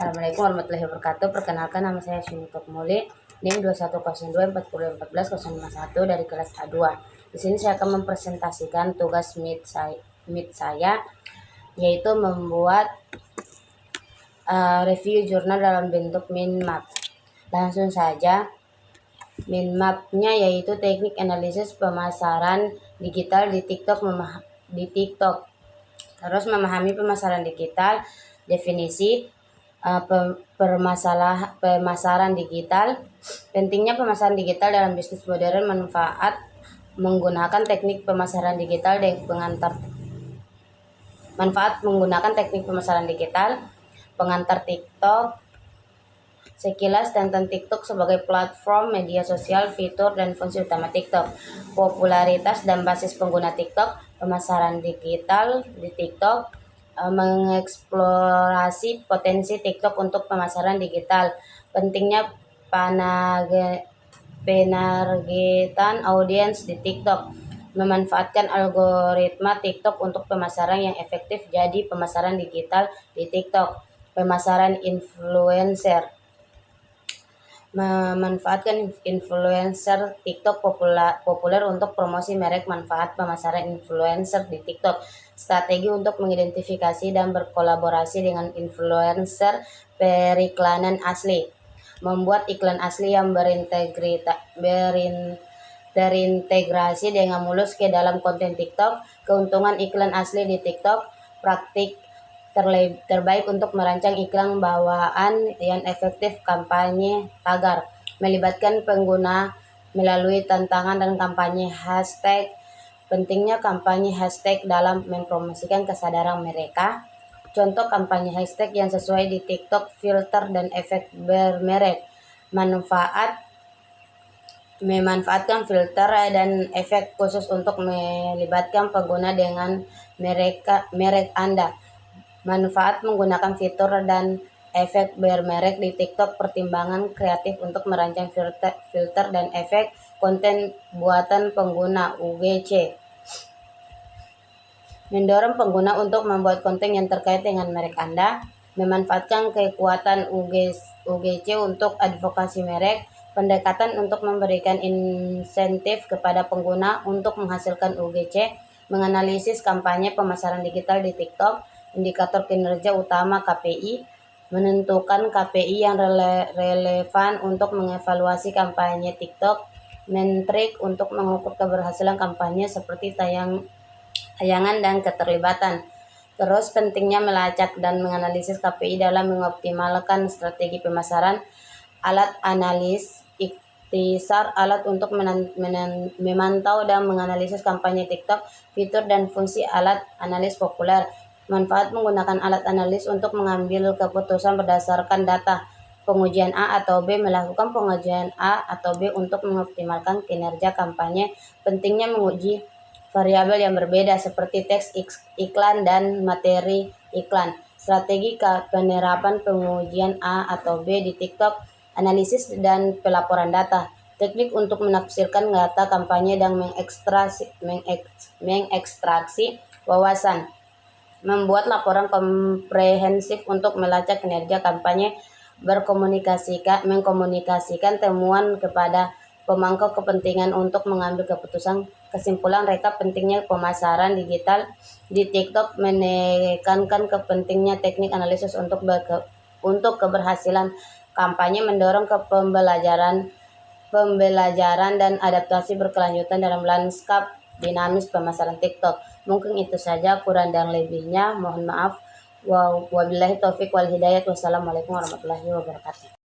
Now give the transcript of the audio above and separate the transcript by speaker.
Speaker 1: Assalamualaikum warahmatullahi wabarakatuh. Perkenalkan, nama saya Syunita Muli, NIM 2102401401 dari kelas A2. Di sini saya akan mempresentasikan tugas MIT saya, yaitu membuat review jurnal dalam bentuk mind map. Langsung saja, mind map-nya yaitu teknik analisis pemasaran digital di TikTok. Terus memahami pemasaran digital, definisi pemasaran digital, pentingnya pemasaran digital dalam bisnis modern, manfaat menggunakan teknik pemasaran digital pengantar TikTok, sekilas tentang TikTok sebagai platform media sosial, fitur dan fungsi utama TikTok, popularitas dan basis pengguna TikTok, pemasaran digital di TikTok, mengeksplorasi potensi TikTok untuk pemasaran digital, pentingnya penargetan audiens di TikTok, memanfaatkan algoritma TikTok untuk pemasaran yang efektif, jadi pemasaran digital di TikTok, pemasaran influencer, memanfaatkan influencer TikTok populer untuk promosi merek, manfaat pemasaran influencer di TikTok, strategi untuk mengidentifikasi dan berkolaborasi dengan influencer, periklanan asli, membuat iklan asli yang terintegrasi dengan mulus ke dalam konten TikTok, keuntungan iklan asli di TikTok, praktik terbaik untuk merancang iklan bawaan yang efektif, kampanye tagar, melibatkan pengguna melalui tantangan dan kampanye hashtag, pentingnya kampanye hashtag dalam mempromosikan kesadaran mereka, contoh kampanye hashtag yang sesuai di TikTok, filter dan efek bermerek, memanfaatkan filter dan efek khusus untuk melibatkan pengguna dengan merek Anda. Manfaat menggunakan fitur dan efek bermerek di TikTok, pertimbangan kreatif untuk merancang filter dan efek konten buatan pengguna UGC, mendorong pengguna untuk membuat konten yang terkait dengan merek Anda, memanfaatkan kekuatan UGC untuk advokasi merek, pendekatan untuk memberikan insentif kepada pengguna untuk menghasilkan UGC, menganalisis kampanye pemasaran digital di TikTok, indikator kinerja utama KPI, menentukan KPI yang relevan untuk mengevaluasi kampanye TikTok, metrik untuk mengukur keberhasilan kampanye seperti tayangan dan keterlibatan. Terus pentingnya melacak dan menganalisis KPI dalam mengoptimalkan strategi pemasaran, alat analis ikhtisar, alat untuk memantau dan menganalisis kampanye TikTok, fitur dan fungsi alat analis populer, manfaat menggunakan alat analis untuk mengambil keputusan berdasarkan data, pengujian A atau B, melakukan pengujian A atau B untuk mengoptimalkan kinerja kampanye, pentingnya menguji variabel yang berbeda seperti teks iklan dan materi iklan, strategi penerapan pengujian A atau B di TikTok, analisis dan pelaporan data, teknik untuk menafsirkan data kampanye dan mengekstraksi wawasan, membuat laporan komprehensif untuk melacak kinerja kampanye, mengkomunikasikan temuan kepada pemangku kepentingan untuk mengambil keputusan. Kesimpulan rekap, pentingnya pemasaran digital di TikTok, menekankan kepentingnya teknik analisis untuk keberhasilan kampanye, mendorong ke pembelajaran dan adaptasi berkelanjutan dalam lanskap dinamis pemasaran TikTok. Mungkin itu saja, kurang dan lebihnya mohon maaf. Wabillahi taufik wal hidayah. Wassalamualaikum warahmatullahi wabarakatuh.